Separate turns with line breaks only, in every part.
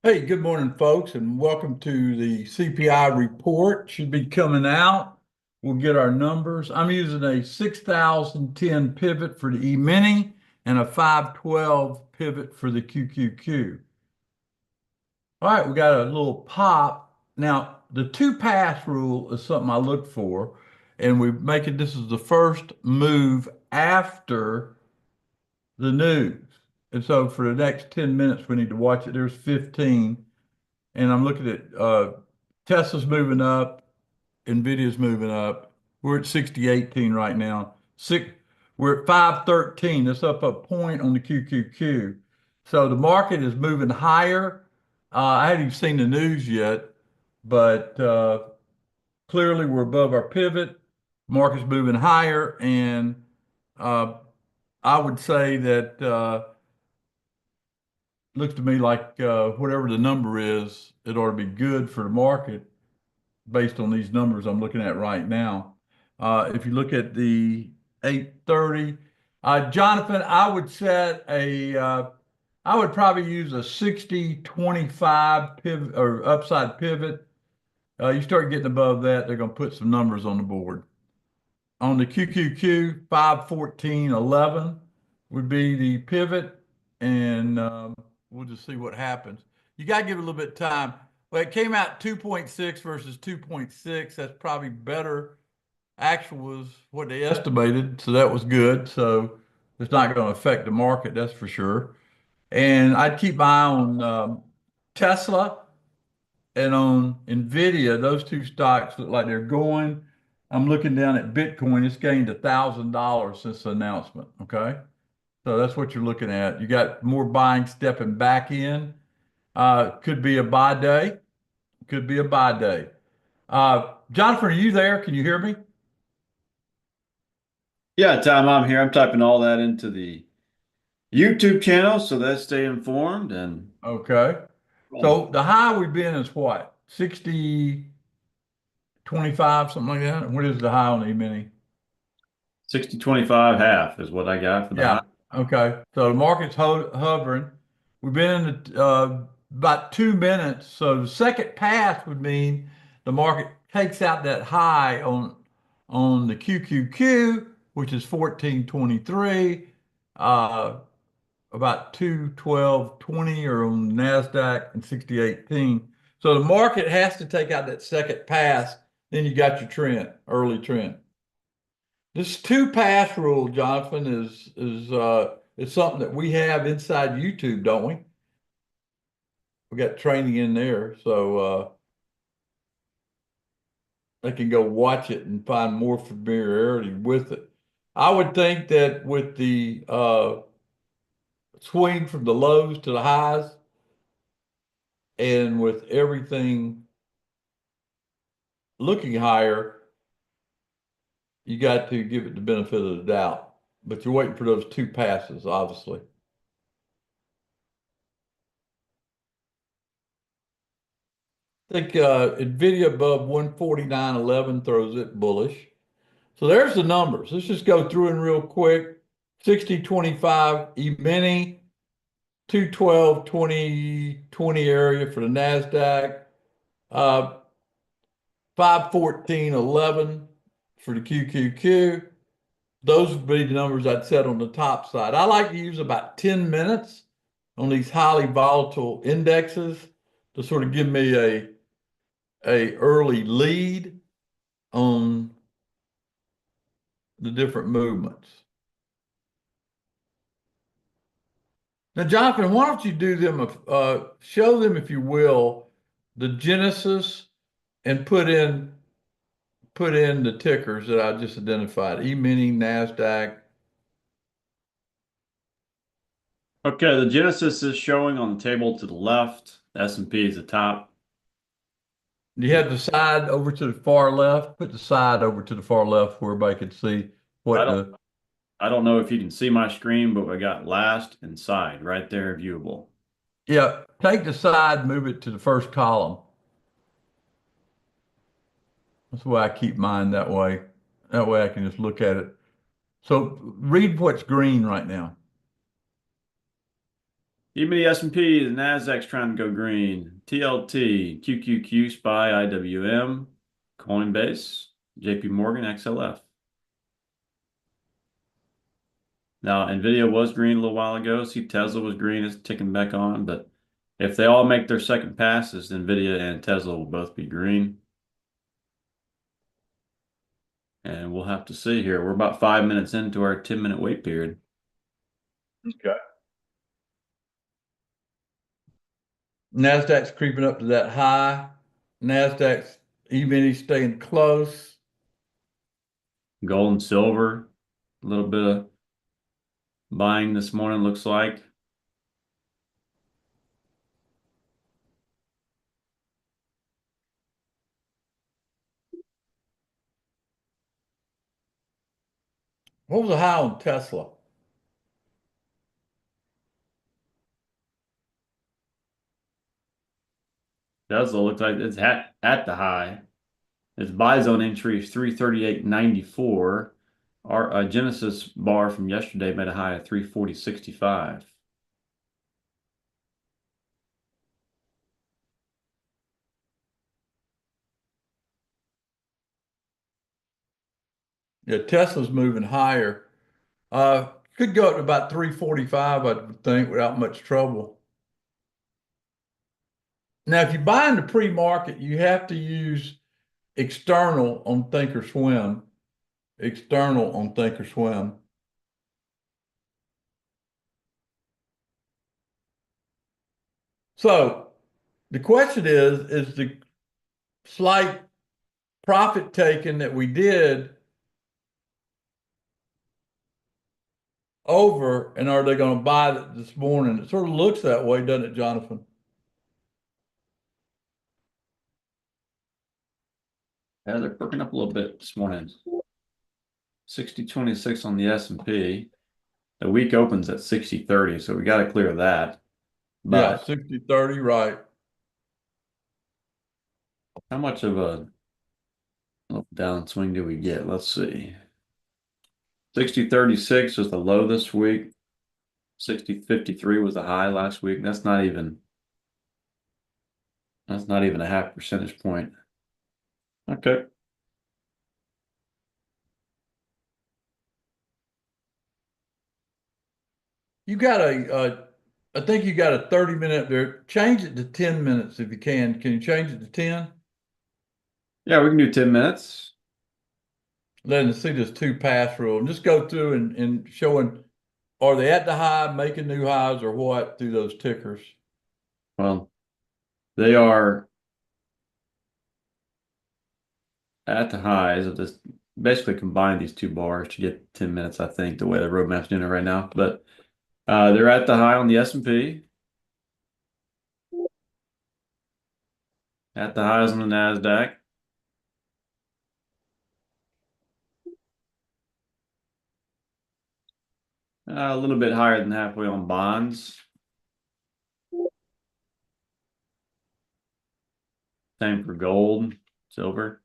Hey, good morning, folks, and welcome to the CPI report. Should be coming out. We'll get our numbers. I'm using a 6010 pivot for the E-mini and a 512 pivot for the QQQ. All right, we got a little pop. Now, the two pass rule is something I look for, and we make it, this is the first move after the news. And so for the next 10 minutes, we need to watch it. There's 15. And I'm looking at Tesla's moving up, Nvidia's moving up. We're at 6018 right now. We're at 513. That's up a point on the QQQ. So the market is moving higher. I haven't even seen the news yet, but clearly we're above our pivot. Market's moving higher, and uh, I would say that looks to me like whatever the number is, it ought to be good for the market based on these numbers I'm looking at right now. If you look at the 830, Jonathan, I would probably use a 60-25 pivot or upside pivot. You start getting above that, they're going to put some numbers on the board. On the QQQ, 514.11 would be the pivot, and we'll just see what happens. You got to give it a little bit of time. Well, it came out 2.6 versus 2.6. That's probably better. Actual was what they estimated, so that was good. So it's not going to affect the market, that's for sure. And I'd keep my eye on Tesla and on Nvidia. Those two stocks look like they're going. I'm looking down at Bitcoin. It's gained $1,000 since the announcement. Okay. So that's what you're looking at. You got more buying stepping back in. Could be a buy day. Could be a buy day. Jonathan, are you there? Can you hear me?
Yeah, Tom, I'm here. I'm typing all that into the YouTube channel so that stay informed and
Okay.
well,
So the high we've been is what? 60, 25, something like that. What is the high on the E-mini?
60-25 half is what I got for the high.
Yeah. Okay. So the market's hovering. We've been in about 2 minutes. So the second pass would mean the market takes out that high on the QQQ, which is 1423, about 212.20, or on NASDAQ and 6018. So the market has to take out that second pass. Then you got your trend, early trend. This two pass rule, Jonathan, is something that we have inside YouTube, don't we? We got training in there, so they can go watch it and find more familiarity with it. I would think that with the swing from the lows to the highs, and with everything looking higher, you got to give it the benefit of the doubt. But you're waiting for those two passes, obviously. I think Nvidia above 149.11 throws it bullish. So there's the numbers. Let's just go through them real quick. 60-25 E-mini, 212-20 area for the NASDAQ, uh, 514.11 for the QQQ. Those would be the numbers I'd set on the top side. I like to use about 10 minutes on these highly volatile indexes to sort of give me a early lead on the different movements. Now, Jonathan, why don't you do them, show them, if you will, the genesis, and put in the tickers that I just identified, E-mini, NASDAQ.
Okay, the Genesis is showing on the table to the left. S&P is the top.
You have the side over to the far left. Put the side over to the far left where everybody could see
I
what
don't
the,
I don't know if you can see my screen, but we got last and side right there viewable.
yeah, take the side, move it to the first column. That's the way I keep mine that way. That way I can just look at it. So read what's green right now.
E-mini S&P, the Nasdaq's trying to go green. TLT, QQQ, SPY, IWM, Coinbase, JP Morgan, XLF. Now, Nvidia was green a little while ago. See, Tesla was green. It's ticking back on. But if they all make their second passes, Nvidia and Tesla will both be green. And we'll have to see here. We're about 5 minutes into our 10-minute wait period.
Okay. NASDAQ's creeping up to that high. NASDAQ's E-mini staying close.
Gold and silver, a little bit of buying this morning, looks like.
What was the high on Tesla?
Tesla looks like it's at the high. Its buy zone entry is 338.94. Our Genesis bar from yesterday made a high of 340.65.
Yeah, Tesla's moving higher. Could go up to about 345, I would think, without much trouble. Now, if you buy in the pre-market, you have to use external on Thinkorswim. External on Thinkorswim. So the question is the slight profit taking that we did over, and are they going to buy it this morning? It sort of looks that way, doesn't it, Jonathan?
Yeah, they're perking up a little bit this morning. 60.26 on the S&P. The week opens at 60.30, so we got to clear that.
Yeah,
But
60-30, right.
how much of a downswing do we get? Let's see. 60.36 was the low this week. 60.53 was the high last week. That's not even a half percentage point. Okay.
You got I think you got a 30-minute there. Change it to 10 minutes if you can. Can you change it to 10?
Yeah, we can do 10 minutes.
Letting us see this two pass rule and just go through and showing, are they at the high, making new highs or what through those tickers?
Well, they are at the highs of this. Basically combine these two bars to get 10 minutes, I think, the way the roadmap's doing it right now. But they're at the high on the S&P, at the highs on the Nasdaq. A little bit higher than halfway on bonds. Same for gold, silver.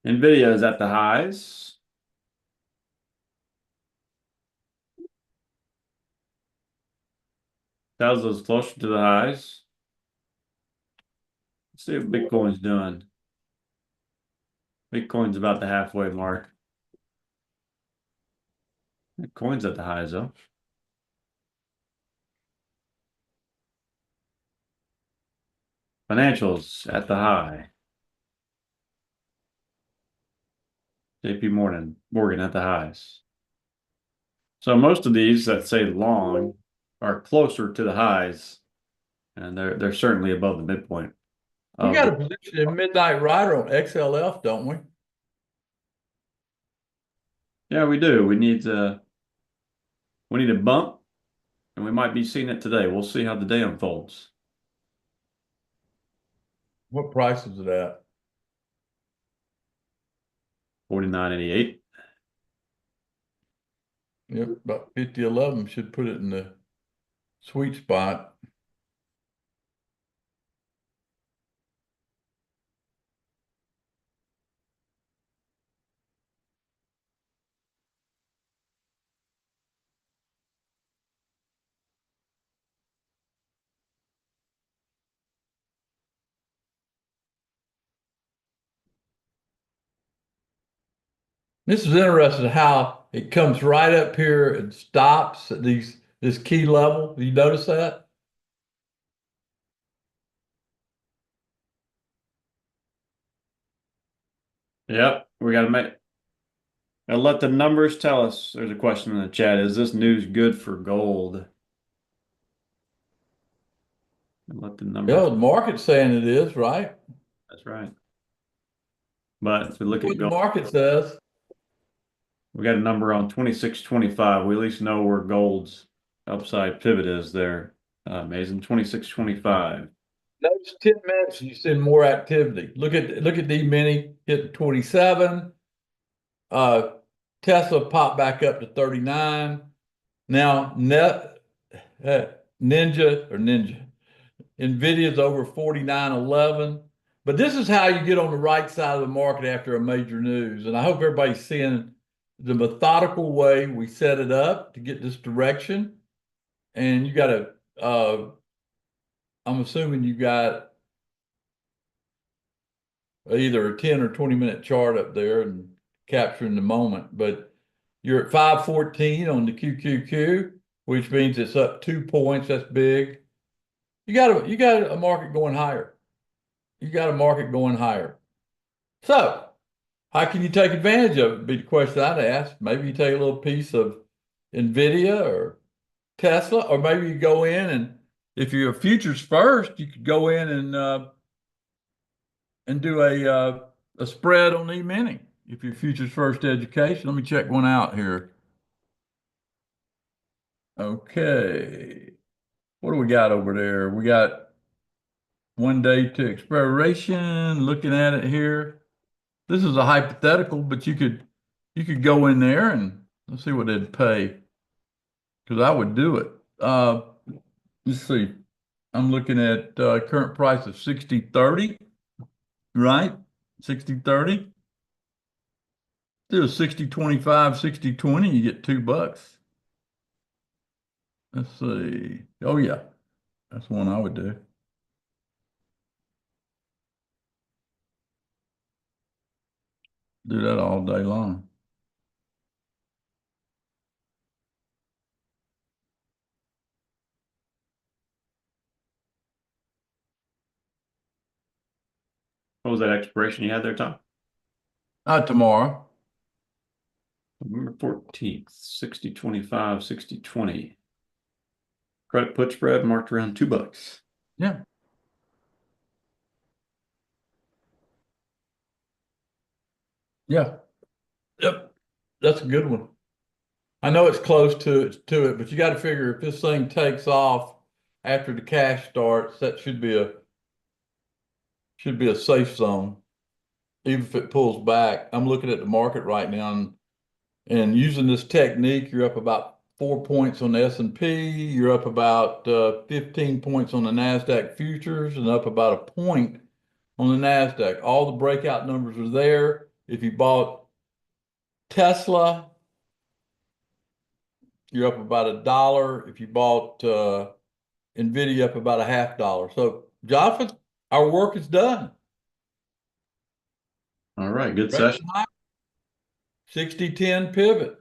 Nvidia is at the highs. Tesla's closer to the highs. Let's see what Bitcoin's doing. Bitcoin's about the halfway mark. Bitcoin's at the highs though. Financials at the high. JP Morgan at the highs. So most of these that say long are closer to the highs, and they're certainly above the midpoint.
We got a position in Midnight Rider on XLF, don't we?
Yeah, we do. We need a bump, and we might be seeing it today. We'll see how the day unfolds.
What price is it at?
49.88.
Yep, about 50-11 should put it in the sweet spot. This is interesting how it comes right up here and stops at this key level. Do you notice that?
Yep, we got to make. And let the numbers tell us. There's a question in the chat. Is this news good for gold? And let the
Yeah,
numbers.
the market's saying it is, right?
That's right. But if we look at
What the
gold,
market says.
we got a number on 26.25. We at least know where gold's upside pivot is there. Amazing. 26.25.
Notice 10 minutes, you see more activity. Look at the mini hit 27. Uh, Tesla popped back up to 39. Now Ninja, Nvidia's over 49.11. But this is how you get on the right side of the market after a major news. And I hope everybody's seeing the methodical way we set it up to get this direction. And you got I'm assuming you got either a 10 or 20-minute chart up there and capturing the moment. But you're at 514 on the QQQ, which means it's up 2 points. That's big. You got a market going higher. You got a market going higher. So how can you take advantage of it? Would be the question I'd ask. Maybe you take a little piece of Nvidia or Tesla, or maybe you go in and if you're a futures first, you could go in and do a spread on E-mini if you're futures first education. Let me check one out here. Okay. What do we got over there? We got 1 day to expiration. Looking at it here. This is a hypothetical, but you could go in there and let's see what they'd pay because I would do it. Let's see. I'm looking at current price of 60.30, right? 60.30. Do a 60.25, 60.20, you get $2. Let's see. Oh yeah, that's one I would do. Do that all day long.
What was that expiration you had there, Tom?
Tomorrow.
November 14th, 60.25, 60.20. Credit put spread marked around $2.
Yeah. Yeah. Yep. That's a good one. I know it's close to it, but you got to figure if this thing takes off after the cash starts, that should be a safe zone, even if it pulls back. I'm looking at the market right now and using this technique, you're up about 4 points on the S&P, you're up about 15 points on the NASDAQ futures, and up about a point on the NASDAQ. All the breakout numbers are there. If you bought Tesla, you're up about $1. If you bought Nvidia, up about a $0.50. So, Jonathan, our work is done.
All right, good
Record
session.
high, 60-10 pivot.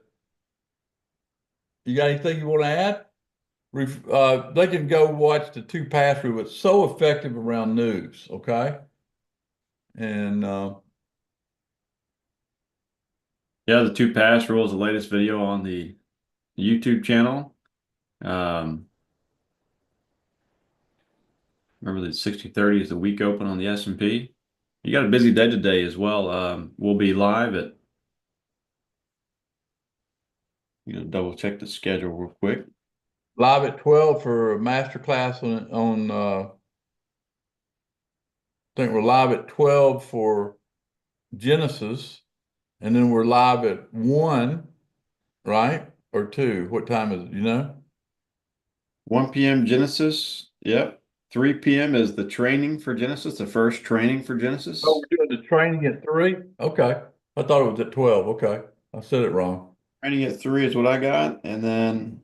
You got anything you want to add? They can go watch the two pass through. It's so effective around news. Okay. And
Yeah, the two pass rules, the latest video on the YouTube channel. Um, remember that 60.30 is the week open on the S&P. You got a busy day today as well. We'll be live at, double check the schedule real quick.
live at 12 for a master class on I think we're live at 12 for Genesis, and then we're live at 1, right? Or 2. What time is it?
1 p.m. Genesis. Yep. 3 p.m. is the training for Genesis, the first training for
Oh,
Genesis.
we're doing the training at 3? Okay. I thought it was at 12. Okay. I said it wrong.
Training at 3 is what I got. And then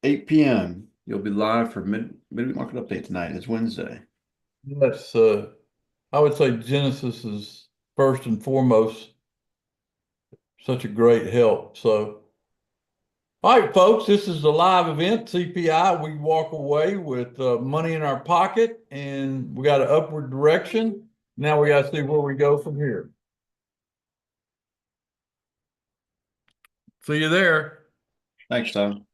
8 p.m. you'll be live for midweek market update tonight. It's Wednesday.
That's I would say Genesis is first and foremost such a great help. So, all right, folks, this is the live event, CPI. We walk away with money in our pocket and we got an upward direction. Now we got to see where we go from here. See you there.
Thanks, Tom.